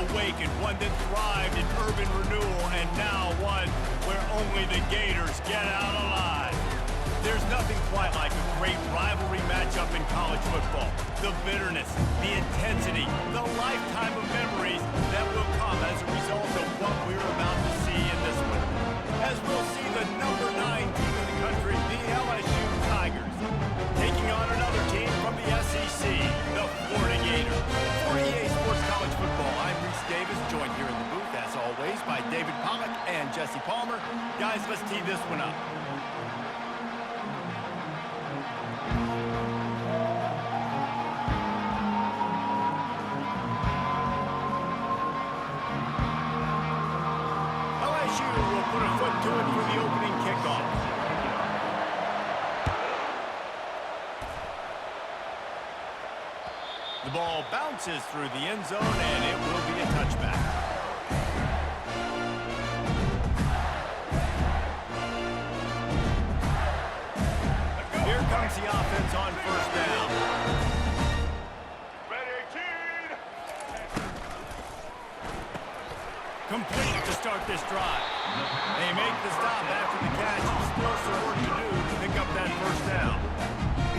awakened, one that thrived in urban renewal, and now one where only the Gators get out alive. There's nothing quite like a great rivalry matchup in college football. The bitterness, the intensity, the lifetime of memories that will come as a result of what we're about to see in this one. As we'll see the number 9 team in the country, the LSU Tigers, taking on another team from the SEC, the Florida Gators. For EA Sports College Football, I'm Reese Davis, joined here in the booth, as always, by David Pollack and Jesse Palmer. Guys, let's tee this one up. Will put a foot to it for the opening kickoff. The ball bounces through the end zone, and it will be a touchback. Here comes the offense on first down. Complete to start this drive. They make the stop after the catch. Still some work to do to pick up that first down.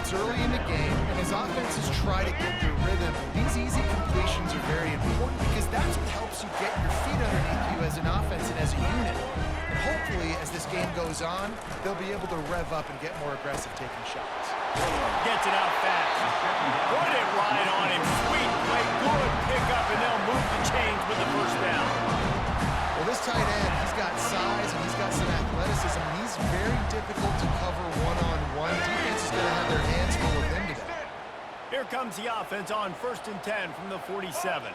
It's early in the game, and as offenses try to get their rhythm, these easy completions are very important because that's what helps you get your feet underneath you as an offense and as a unit. And hopefully, as this game goes on, they'll be able to rev up and get more aggressive taking shots. Gets it out fast. Put it right on him. Sweet play, good pickup, and they'll move the chains with the first down. Well, this tight end, he's got size and he's got some athleticism, and he's very difficult to cover one-on-one. Defense is going to have their hands full with him today. Here comes the offense on 1st and 10 from the 47.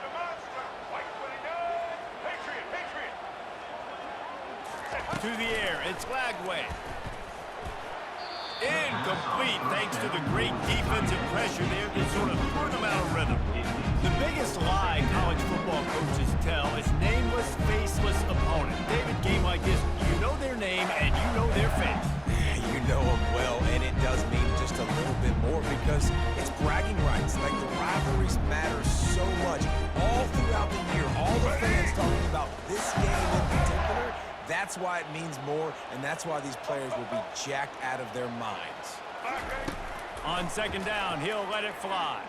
To the air, it's Lagway. Incomplete thanks to the great defensive pressure there that sort of threw them out of rhythm. The biggest lie college football coaches tell is nameless, faceless opponent. David, game like this, you know their name and you know their face. You know them well, and it does mean just a little bit more because it's bragging rights. Like, the rivalries matter so much all throughout the year. All the fans talking about this game in particular. That's why it means more, and that's why these players will be jacked out of their minds. On 2nd down, he'll let it fly.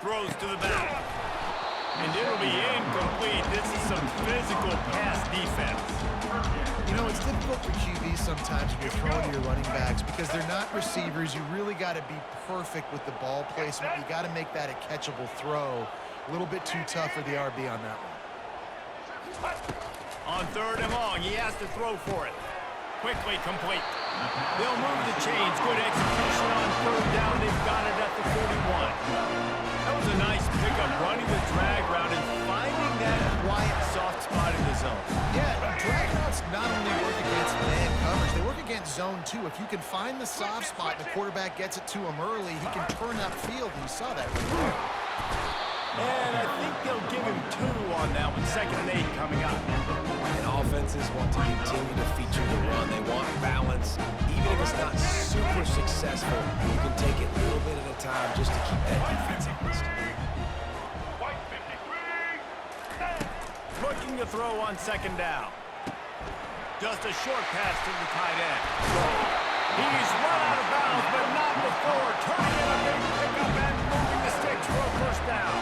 Throws to the back. And it'll be incomplete. This is some physical pass defense. You know, it's difficult for QBs sometimes when you're throwing to your running backs because they're not receivers. You really got to be perfect with the ball placement. You got to make that a catchable throw. A little bit too tough for the RB on that one. On 3rd and long, he has to throw for it. Quickly complete. They'll move the chains. Good execution on 3rd down. They've got it at the 41. That was a nice pickup, running the drag route and finding that quiet, soft spot in the zone. Yeah, drag routes not only work against man coverage, they work against zone too. If you can find the soft spot and the quarterback gets it to him early, he can turn that field, and you saw that right there. And I think they'll give him 2 on that one. 2nd and 8 coming up. And offenses want to continue to feature the run. They want balance. Even if it's not super successful, you can take it a little bit at a time just to keep that defense honest. Looking to throw on 2nd down. Just a short pass to the tight end. He's run out of bounds, but not before turning in a big pickup and moving the sticks for a first down.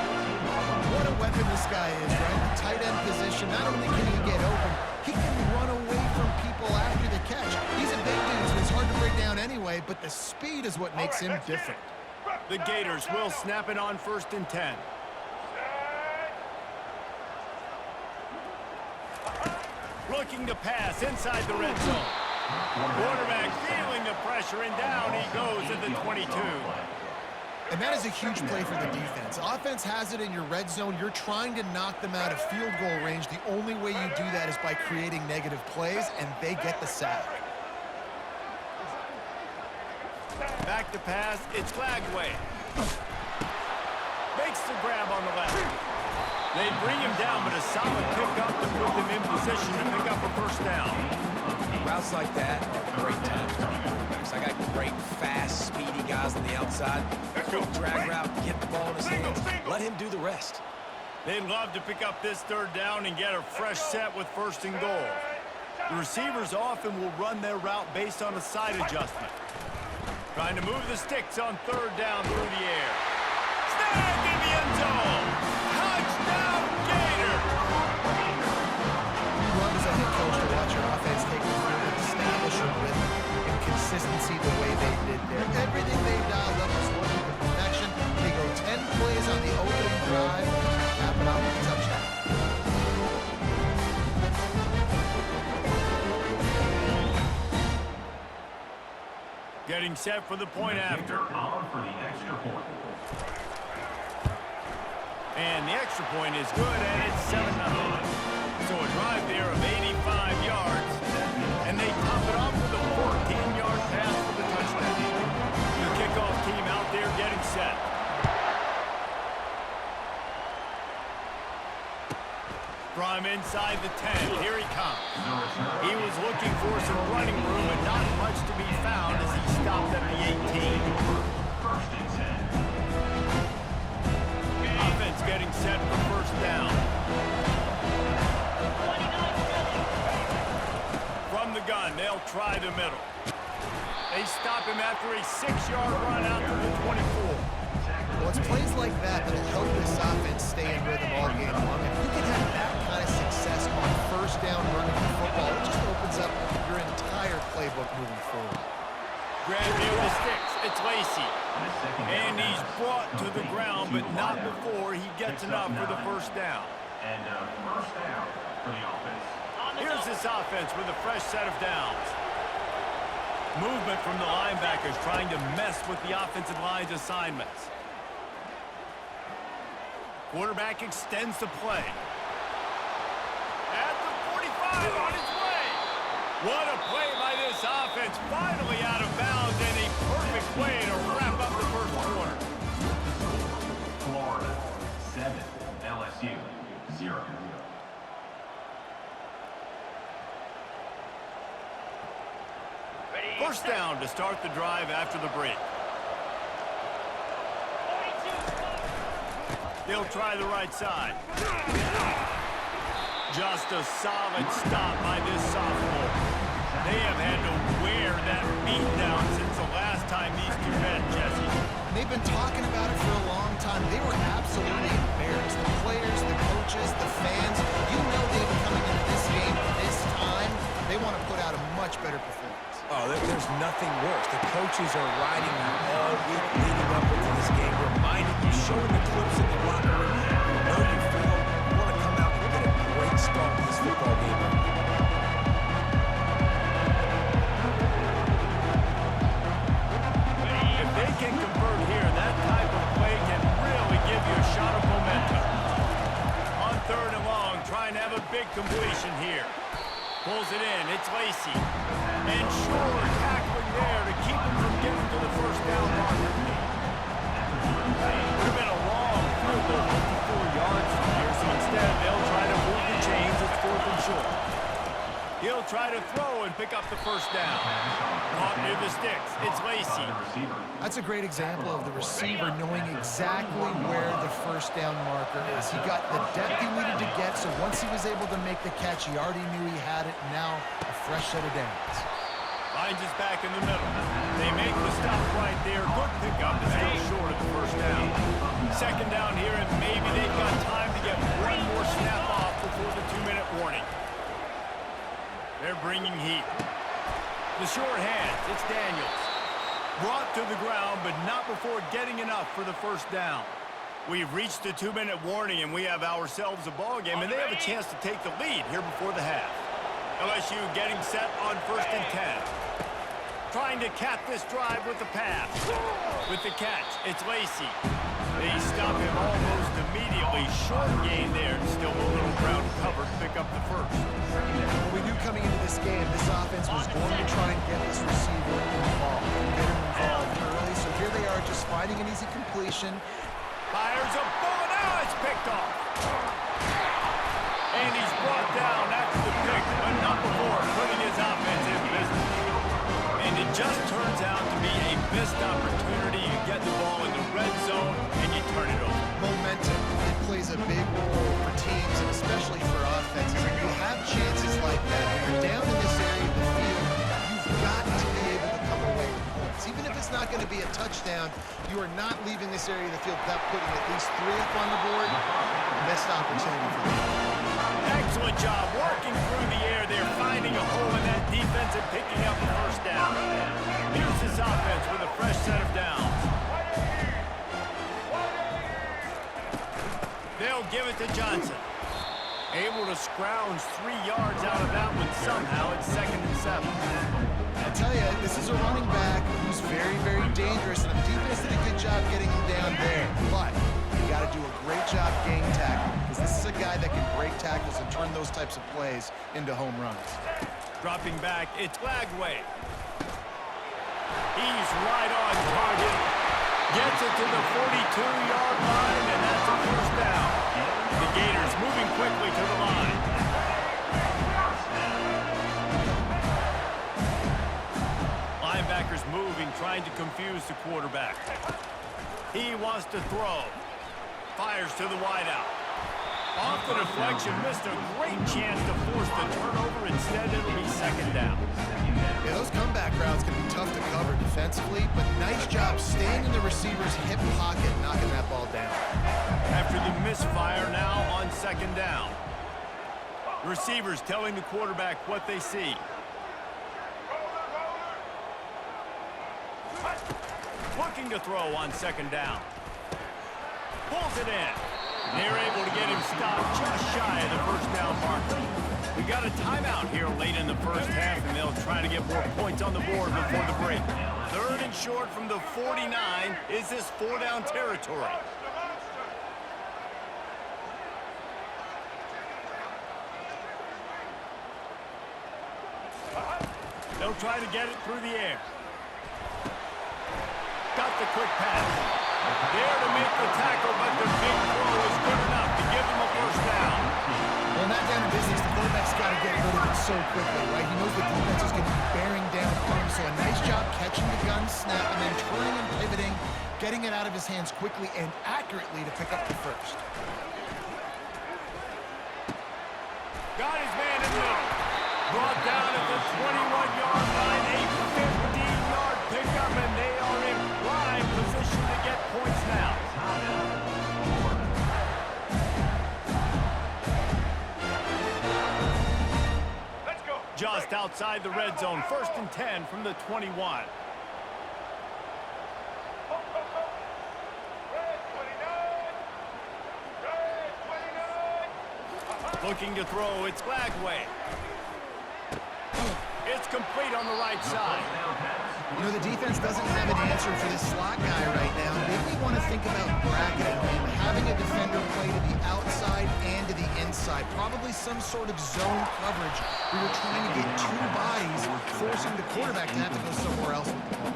What a weapon this guy is, right? The tight end position, not only can he get open, he can run away from people after the catch. He's a big dude, so it's hard to break down anyway, but the speed is what makes him different. The Gators will snap it on 1st and 10. Looking to pass inside the red zone. Quarterback feeling the pressure, and down he goes at the 22. And that is a huge play for the defense. Offense has it in your red zone. You're trying to knock them out of field goal range. The only way you do that is by creating negative plays, and they get the sack. Back to pass, it's Lagway. Makes the grab on the left. They bring him down, but a solid pickup to put them in position to pick up a first down. Routes like that are great times for quarterbacks. I got great, fast, speedy guys on the outside. Quick drag route, get the ball in his hands. Let him do the rest. They'd love to pick up this third down and get a fresh set with 1st and goal. The receivers often will run their route based on a side adjustment. Trying to move the sticks on 3rd down through the air. Snag in the end zone. Touchdown, Gators! You love as a head coach to watch your offense take the field and establish a rhythm and consistency the way they did there. Everything they dialed up was working to perfection. They go 10 plays on the opening drive, cap it off with a touchdown. Getting set for the point after. And the extra point is good, and it's 7-0. So a drive there of 85 yards, and they top it off with a 14-yard pass for the touchdown. The kickoff team out there getting set. From inside the 10, here he comes. He was looking for some running room, but not much to be found as he stopped at the 18. Offense getting set for 1st down. From the gun, they'll try the middle. They stop him after a 6-yard run out to the 24. Well, it's plays like that that'll help this offense stay in rhythm all game long. If you can have that kind of success on 1st down running the football, it just opens up your entire playbook moving forward. Grab near the sticks. It's Lacey. And he's brought to the ground, but not before he gets enough for the 1st down. And 1st down for the offense. Here's this offense with a fresh set of downs. Movement from the linebackers trying to mess with the offensive line's assignments. Quarterback extends the play. At the 45 on his way. What a play by this offense. Finally out of bounds and a perfect way to wrap up the 1st quarter. Florida 7, LSU 0. First down to start the drive after the break. They'll try the right side. Just a solid stop by this sophomore. They have had to wear that beat down since the last time these two met, Jesse. They've been talking about it for a long time. They were absolutely embarrassed. The players, the coaches, the fans, you know they were coming into this game this time. They want to put out a much better performance. Oh, there's nothing worse. The coaches are riding you all week leading up into this game, reminding you, showing the clips in the locker room. You know you failed. You want to come out and get a great start to this football game. If they can convert here, that type of play can really give you a shot of momentum. On 3rd and long, trying to have a big completion here. Pulls it in. It's Lacey. And sure, tackling there to keep him from getting to the 1st down marker. Would have been a long field goal, 54 yards from here, so instead they'll try to move the chains. It's 4th and short. He'll try to throw and pick up the 1st down. Caught near the sticks. It's Lacey. That's a great example of the receiver knowing exactly where the 1st down marker is. He got the depth he needed to get, so once he was able to make the catch, he already knew he had it. Now, a fresh set of downs. Finds his back in the middle. They make the stop right there. Good pickup, but still short of the 1st down. 2nd down here, and maybe they've got time to get one more snap off before the 2-minute warning. They're bringing heat. The short hands, it's Daniels. Brought to the ground, but not before getting enough for the 1st down. We've reached the 2-minute warning, and we have ourselves a ball game, and they have a chance to take the lead here before the half. LSU getting set on 1st and 10. Trying to cap this drive with the pass. With the catch, it's Lacey. They stop him almost immediately. Short gain there, and still a little ground cover to pick up the 1st. Well, we knew coming into this game, this offense was going to try and get this receiver involved. Get him involved early, so here they are just finding an easy completion. Fires a ball, now it's picked off. And he's brought down after the pick, but not before putting his offense in business. And it just turns out to be a missed opportunity. You get the ball in the red zone, and you turn it over. Momentum, it plays a big role for teams and especially for offenses. When you have chances like that, when you're down in this area of the field, you've got to be able to come away with points. Even if it's not going to be a touchdown, you are not leaving this area of the field without putting at least 3 up on the board. Missed opportunity for them. Excellent job working through the air there, finding a hole in that defense and picking up the first down. Here's this offense with a fresh set of downs. They'll give it to Johnson. Able to scrounge 3 yards out of that one somehow. It's 2nd and 7. I tell you, this is a running back who's very, very dangerous, and the defense did a good job getting him down there. But you got to do a great job game tackling, because this is a guy that can break tackles and turn those types of plays into home runs. Dropping back, it's Lagway. He's right on target. Gets it to the 42-yard line, and that's a first down. The Gators moving quickly to the line. Linebackers moving, trying to confuse the quarterback. He wants to throw. Fires to the wideout. Off the deflection, missed a great chance to force the turnover. Instead, it'll be 2nd down. Yeah, those comeback routes can be tough to cover defensively, but nice job staying in the receiver's hip pocket, knocking that ball down. After the misfire, now on 2nd down. Receivers telling the quarterback what they see. Looking to throw on 2nd down. Pulls it in. They're able to get him stopped just shy of the first down marker. We got a timeout here late in the first half, and they'll try to get more points on the board before the break. 3rd and short from the 49. Is this 4-down territory? They'll try to get it through the air. Got the quick pass. There to make the tackle, but the big throw is good enough to give them a first down. Well, in that down of business, the quarterback's got to get rid of it so quickly, right? He knows the defense is going to be bearing down on him, so a nice job catching the gun snap and then turning and pivoting, getting it out of his hands quickly and accurately to pick up the first. Got his man in the middle. Brought down at the 21-yard line, a 15-yard pickup, and they are in prime position to get points now. Let's go. Just outside the red zone, 1st and 10 from the 21. Looking to throw, it's Lagway. It's complete on the right side. You know, the defense doesn't have an answer for this slot guy right now. Maybe you want to think about bracketing him, having a defender play to the outside and to the inside. Probably some sort of zone coverage where you're trying to get 2 bodies, forcing the quarterback to have to go somewhere else with the ball.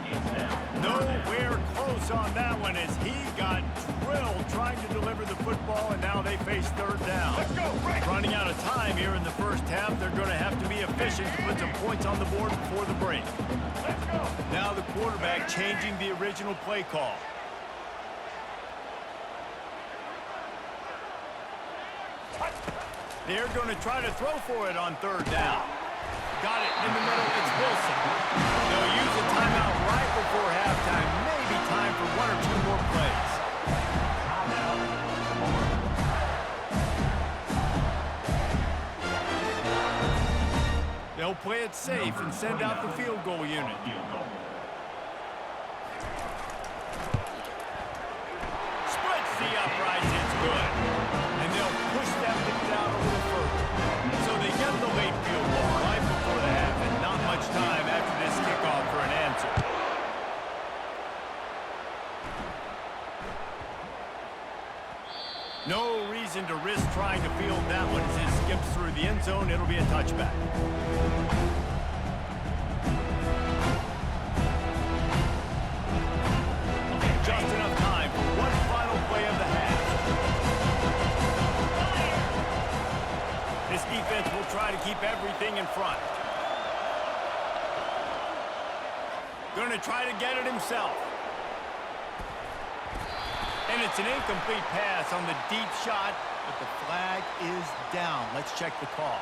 Nowhere close on that one as he got drilled trying to deliver the football, and now they face 3rd down. Let's go. Right. Running out of time here in the first half. They're going to have to be efficient to put some points on the board before the break. Let's go. Now the quarterback changing the original play call. They're going to try to throw for it on 3rd down. Got it in the middle. It's Wilson. They'll use a timeout right before halftime. Maybe time for 1 or 2 more plays. They'll play it safe and send out the field goal unit. Splits the uprights. It's good. And they'll push that thing down a little further. So they get the late field goal right before the half, and not much time after this kickoff for an answer. No reason to risk trying to field that one as it skips through the end zone. It'll be a touchback. Just enough time for one final play of the half. This defense will try to keep everything in front. Going to try to get it himself. And it's an incomplete pass on the deep shot, but the flag is down. Let's check the call.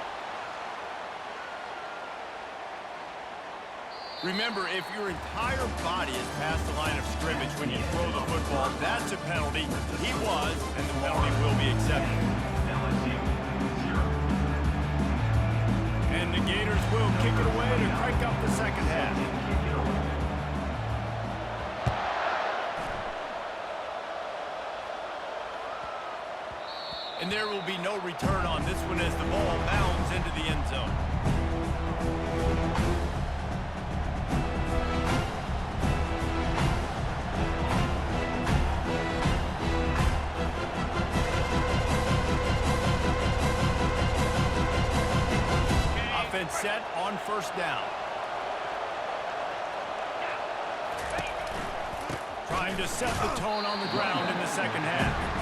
Remember, if your entire body is past the line of scrimmage when you throw the football, that's a penalty. He was, and the penalty will be accepted. And the Gators will kick it away to crank up the second half. And there will be no return on this one as the ball bounds into the end zone. Offense set on first down. Trying to set the tone on the ground in the second half.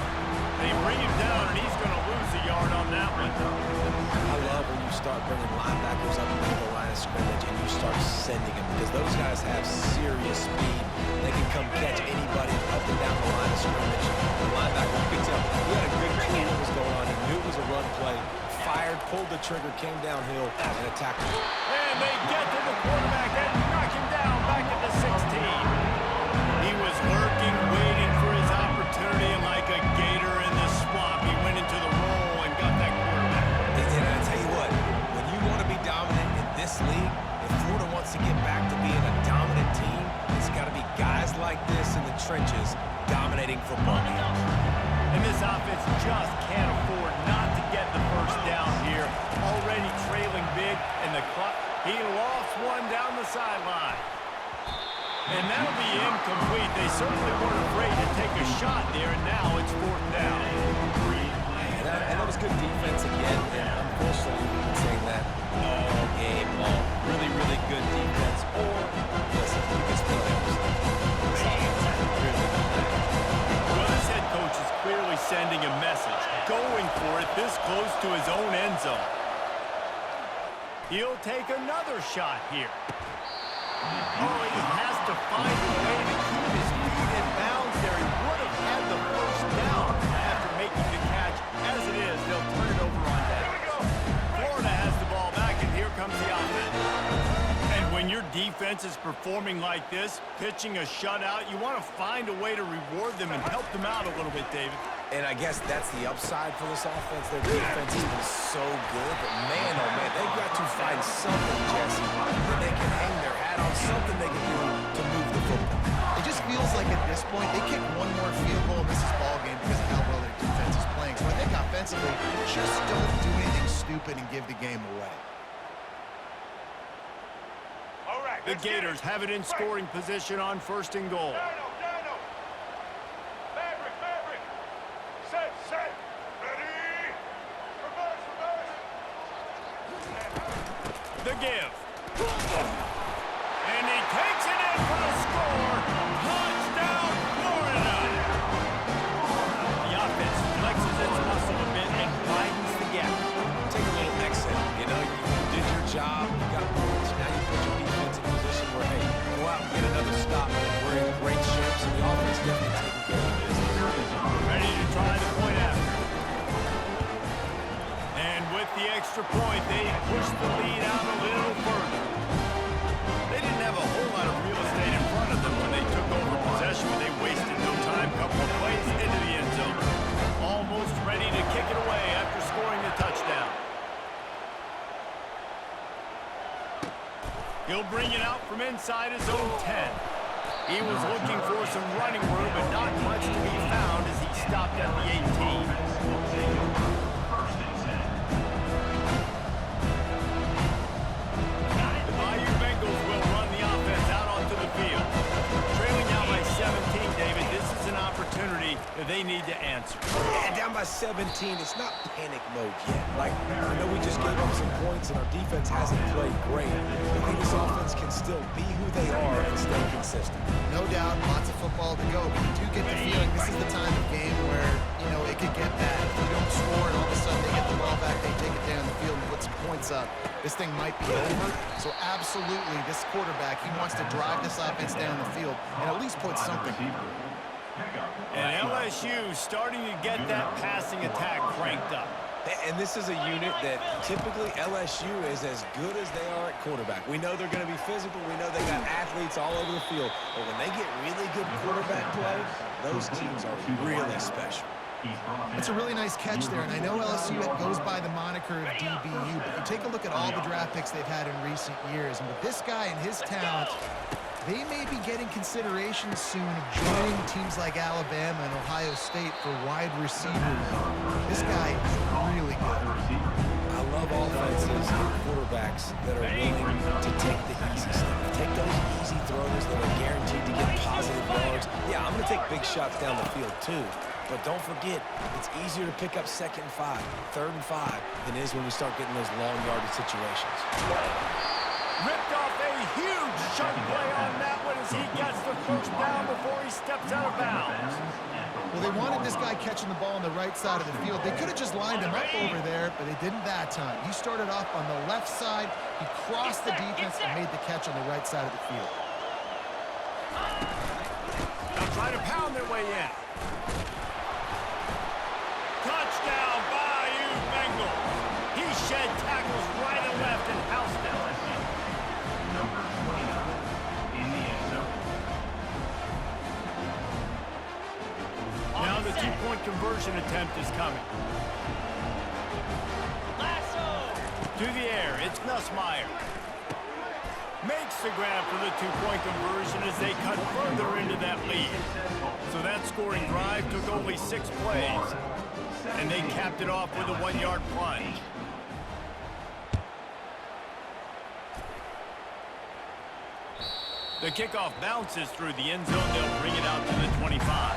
They bring him down, and he's going to lose a yard on that one. I love when you start bringing linebackers up into the line of scrimmage and you start sending them because those guys have serious speed. They can come catch anybody up and down the line of scrimmage. The linebacker, you could tell, he had a good clue what was going on. He knew it was a run play. Fired, pulled the trigger, came downhill, and attacked him. And they get to the quarterback and knock him down back at the 16. He was lurking, waiting for his opportunity, and like a gator in the swamp, he went into the roll and got that quarterback. And I tell you what, when you want to be dominant in this league, if Florida wants to get back to being a dominant team, it's got to be guys like this in the trenches dominating football games. And this offense just can't afford not to get the first down here. Already trailing big, and the clock, he lost one down the sideline. And that'll be incomplete. They certainly weren't afraid to take a shot there, and now it's fourth down. And that was good defense again, and unfortunately we've been saying that all game long. Really, really good defense, or, listen, you can spell the other stuff. This offense is really good. Well, this head coach is clearly sending a message, going for it this close to his own end zone. He'll take another shot here. Oh, he has to find a way to keep his feet in bounds there. He would have had the first down after making the catch. As it is, they'll turn it over on down. Florida has the ball back, and here comes the offense. And when your defense is performing like this, pitching a shutout, you want to find a way to reward them and help them out a little bit, David. And I guess that's the upside for this offense. Their defense has been so good, but man, oh man, they've got to find something, Jesse, that they can hang their hat on, something they can do to move the football. It just feels like at this point, they kick one more field goal in this ball game because of how well their defense is playing. So I think offensively, just don't do anything stupid and give the game away. All right, The Gators have it in scoring position on first and goal. Dino. Maverick. Set. Ready. Reverse. The give. And he takes it in for the score. Touchdown, Florida. The offense flexes its muscle a bit and widens the gap. Take a little exhale. You know, you did your job, you got points. Now you put your defense in a position where, hey, go out and get another stop. We're in great shape, so the offense definitely taking care of business. Ready to try the point after. And with the extra point, they push the lead out a little further. They didn't have a whole lot of real estate in front of them when they took over possession, but they wasted no time. Couple of plays into the end zone. Almost ready to kick it away after scoring the touchdown. He'll bring it out from inside his own 10. He was looking for some running room, but not much to be found as he stopped at the 18. That they need to answer. And down by 17, it's not panic mode yet. Like, I know we just gave up some points and our defense hasn't played great. I think this offense can still be who they are and stay consistent. No doubt, lots of football to go, but you do get the feeling this is the time of game where, you know, it could get bad. If you don't score and all of a sudden they get the ball back, they take it down the field and put some points up, this thing might be over. So absolutely, this quarterback, he wants to drive this offense down the field and at least put something. And LSU starting to get that passing attack cranked up. And this is a unit that typically LSU is as good as they are at quarterback. We know they're going to be physical. We know they got athletes all over the field. But when they get really good quarterback play, those teams are really special. It's a really nice catch there, and I know LSU goes by the moniker of DBU, but you take a look at all the draft picks they've had in recent years, and with this guy and his talent, they may be getting consideration soon of joining teams like Alabama and Ohio State for wide receiver. This guy is really good. I love offenses and quarterbacks that are willing to take the easy stuff. Take those easy throws that are guaranteed to get positive yards. Yeah, I'm going to take big shots down the field too. But don't forget, it's easier to pick up 2nd and 5, 3rd and 5 than it is when we start getting those long yardage situations. Ripped off a huge chunk play on that one as he gets the first down before he steps out of bounds. Well, they wanted this guy catching the ball on the right side of the field. They could have just lined him up over there, but they didn't that time. He started off on the left side. He crossed the defense and made the catch on the right side of the field. Now trying to pound their way in. Touchdown, Bayou Bengals. He shed tackles right and left and housed them. Number 29 in the end zone. Now the two-point conversion attempt is coming. To the air, it's Nussmeier. Makes the grab for the two-point conversion as they cut further into that lead. So that scoring drive took only 6 plays. And they capped it off with a 1-yard plunge. The kickoff bounces through the end zone. They'll bring it out to the 25.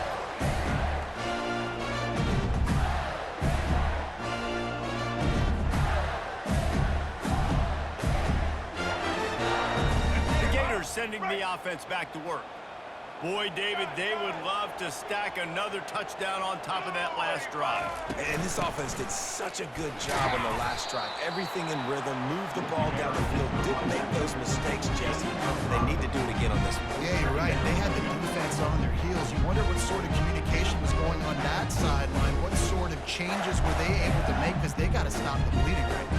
The Gators sending the offense back to work. Boy, David, they would love to stack another touchdown on top of that last drive. And this offense did such a good job on the last drive. Everything in rhythm, moved the ball down the field, didn't make those mistakes, Jesse. They need to do it again on this one. Yeah, you're right. They had the defense on their heels. You wonder what sort of communication was going on that sideline. What sort of changes were they able to make, because they got to stop the bleeding right now.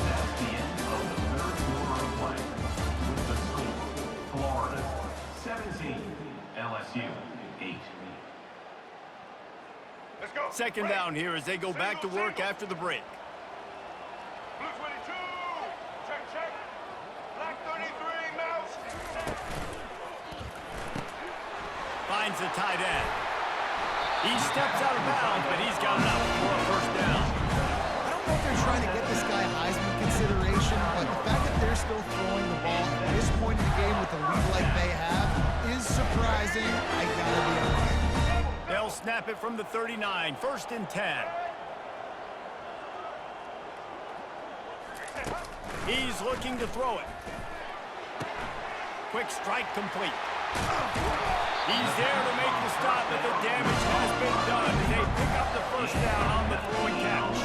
That's the end of the third quarter of play. With the score, Florida 17, LSU 8. Let's go. Second down here as they go back to work after the break. Blue 22. Check, check. Black 33, mouse. Finds the tight end. He steps out of bounds, but he's got enough for a first down. I don't know if they're trying to get this guy Heisman consideration, but the fact that they're still throwing the ball at this point in the game with a lead like they have is surprising. I gotta be honest. They'll snap it from the 39, 1st and 10. He's looking to throw it. Quick strike complete. He's there to make the stop, but the damage has been done as they pick up the first down on the throwing catch.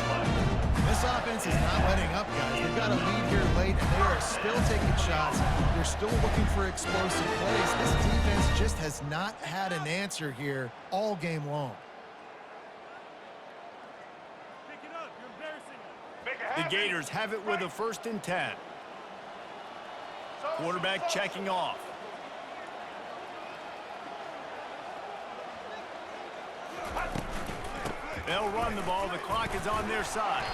This offense is not letting up, guys. They've got a lead here late, and they are still taking shots. They're still looking for explosive plays. This defense just has not had an answer here all game long. The Gators have it with a 1st and 10. Quarterback checking off. They'll run the ball. The clock is on their side.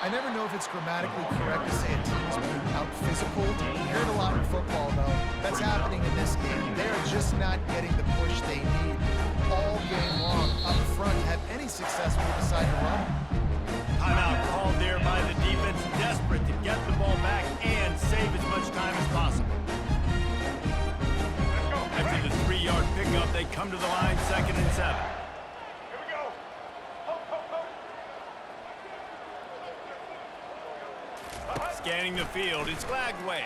I never know if it's grammatically correct to say a team's being out-physical. You hear it a lot in football, though. That's happening in this game. They're just not getting the push they need all game long up front to have any success when they decide to run. Timeout called there by the defense, desperate to get the ball back and save as much time as possible. After the 3-yard pickup, they come to the line, 2nd and 7. Here we go. Ho, ho, ho. Scanning the field, it's Glagway.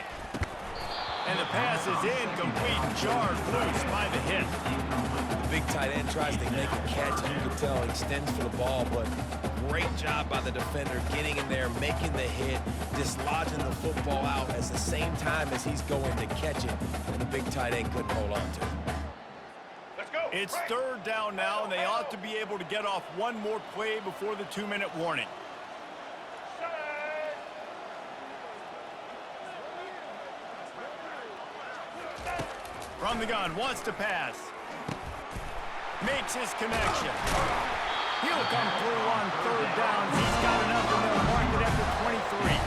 And the pass is incomplete, jarred loose by the hit. The big tight end tries to make a catch, and you can tell he extends for the ball, but great job by the defender getting in there, making the hit, dislodging the football out at the same time as he's going to catch it, and the big tight end couldn't hold on to it. Let's go. It's third down now, and they ought to be able to get off one more play before the 2-minute warning. From the gun, wants to pass. Makes his connection. He'll come through on third down. He's got enough, and they'll mark it after 23.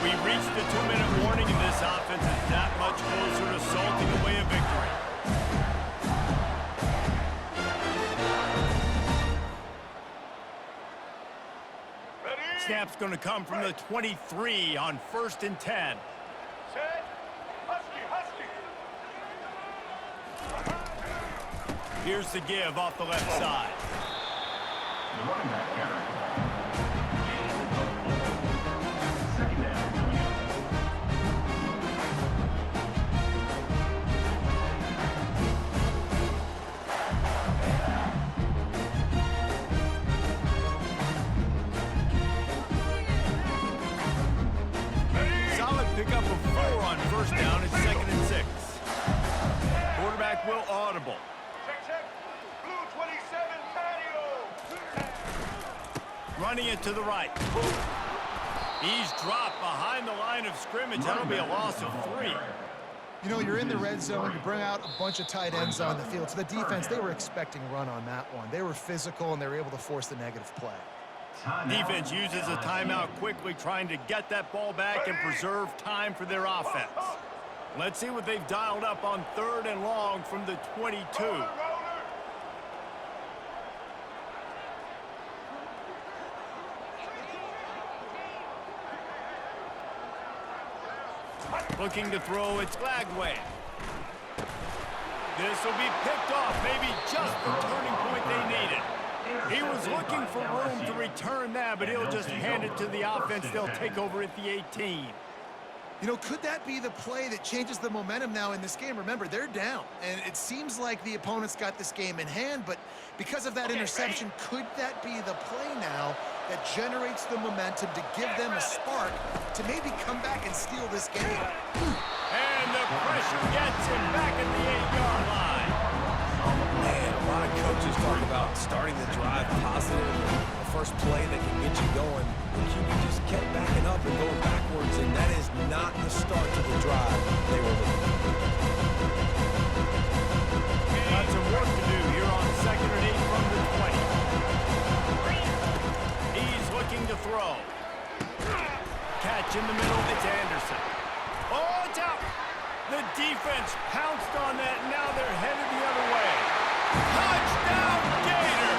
We reached the 2-minute warning, and this offense is that much closer to salting away a victory. Snap's going to come from the 23 on 1st and 10. Set. Husky. Here's the give off the left side. The running back carry. Second down. Solid pickup of 4 on 1st down. It's 2nd and 6. Quarterback will audible. Check. Blue 27 patio. Running it to the right. He's dropped behind the line of scrimmage. That'll be a loss of 3. You know, you're in the red zone, you bring out a bunch of tight ends on the field. So the defense, they were expecting run on that one. They were physical, and they were able to force the negative play. Defense uses a timeout quickly, trying to get that ball back and preserve time for their offense. Let's see what they've dialed up on 3rd and long from the 22. Looking to throw, it's Glagway. This will be picked off, maybe just the turning point they needed. He was looking for room to return that, but he'll just hand it to the offense. They'll take over at the 18. You know, could that be the play that changes the momentum now in this game? Remember, they're down, and it seems like the opponent's got this game in hand, but because of that interception, could that be the play now that generates the momentum to give them a spark to maybe come back and steal this game? And the pressure gets him back at the 8-yard line. Man, a lot of coaches talk about starting the drive positive, the first play that can get you going. The QB just kept backing up and going backwards, and that is not the start to the drive they were looking for. Got some work to do here on 2nd and 8 from the 20. He's looking to throw. Catch in the middle, it's Anderson. Oh, it's out. The defense pounced on that, and now they're headed the other way. Touchdown, Gator!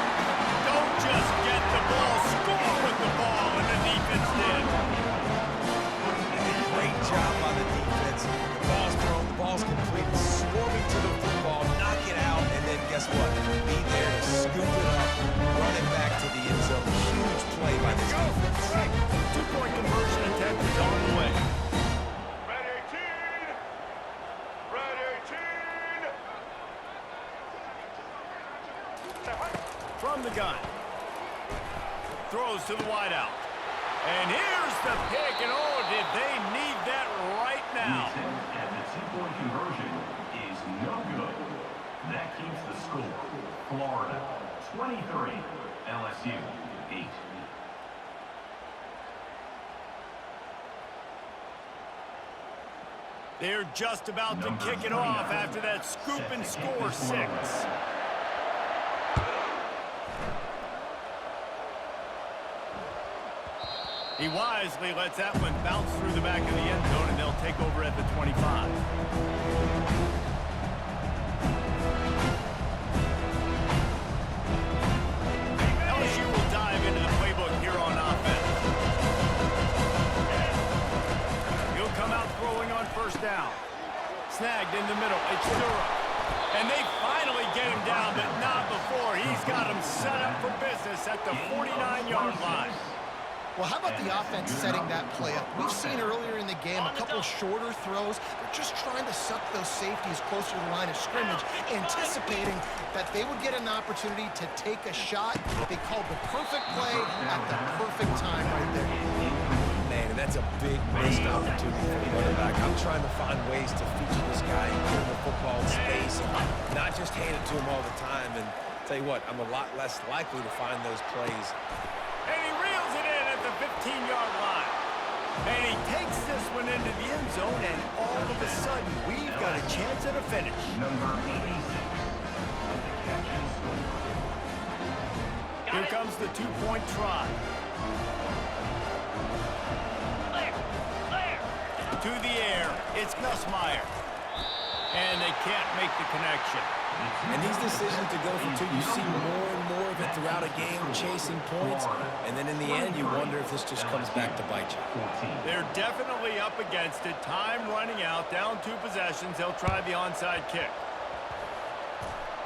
Don't just get the ball, score with the ball, and the defense did. Great job by the defense. The ball's thrown, the ball's complete, swarming to the football, knock it out, and then guess what? Be there to scoop it up, run it back to the end zone. Huge play by this defense. 2-point conversion attempt is on the way. Red 18. Red 18. From the gun. Throws to the wideout. And here's the pick, and oh, did they need that right now. And the 2-point conversion is no good. That keeps the score. Florida 23, LSU 8. They're just about to kick it off after that scoop and score 6. He wisely lets that one bounce through the back of the end zone, and they'll take over at the 25. LSU will dive into the playbook here on offense. He'll come out throwing on 1st down. Snagged in the middle. It's Durham. And they finally get him down, but not before. He's got him set up for business at the 49-yard line. Well, how about the offense setting that play up? We've seen earlier in the game a couple shorter throws. They're just trying to suck those safeties closer to the line of scrimmage, anticipating that they would get an opportunity to take a shot. They called the perfect play at the perfect time right there. Man, and that's a big missed opportunity for the running back. I'm trying to find ways to feature this guy and get him the football in space and not just hand it to him all the time. And tell you what, I'm a lot less likely to find those plays. And he reels it in at the 15-yard line. And he takes this one into the end zone, and all of a sudden, we've got a chance at a finish. Number 86 of the catch and score. Here comes the two-point try. To the air, it's Nussmeier. And they can't make the connection. And these decisions to go for two, you see more and more of it throughout a game, chasing points. And then in the end, you wonder if this just comes back to bite you. They're definitely up against it. Time running out, down 2 possessions. They'll try the onside kick.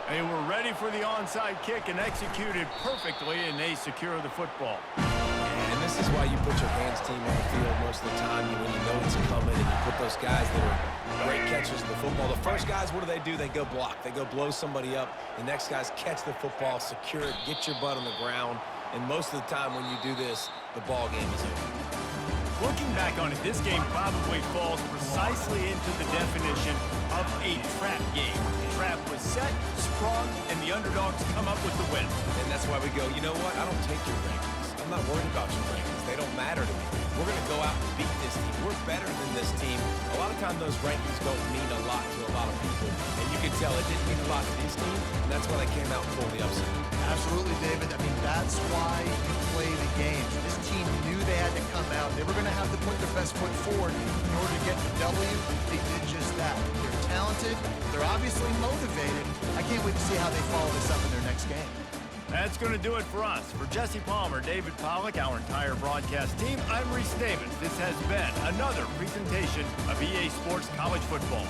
They were ready for the onside kick and executed perfectly, and they secure the football. And this is why you put your hands team on the field most of the time when you know it's coming, and you put those guys that are great catchers in the football. The first guys, what do? They go block. They go blow somebody up. The next guys catch the football, secure it, get your butt on the ground. And most of the time when you do this, the ball game is over. Looking back on it, this game probably falls precisely into the definition of a trap game. The trap was set, sprung, and the underdogs come up with the win. And that's why we go, you know what? I don't take your rankings. I'm not worried about your rankings. They don't matter to me. We're going to go out and beat this team. We're better than this team. A lot of times those rankings don't mean a lot to a lot of people. And you can tell it didn't mean a lot to this team. And that's why they came out and pulled the upset. Absolutely, David. I mean, that's why you play the games. This team knew they had to come out. They were going to have to put their best foot forward in order to get the W. They did just that. They're talented. They're obviously motivated. I can't wait to see how they follow this up in their next game. That's going to do it for us. For Jesse Palmer, David Pollack, our entire broadcast team, I'm Reese Davis. This has been another presentation of EA Sports College Football.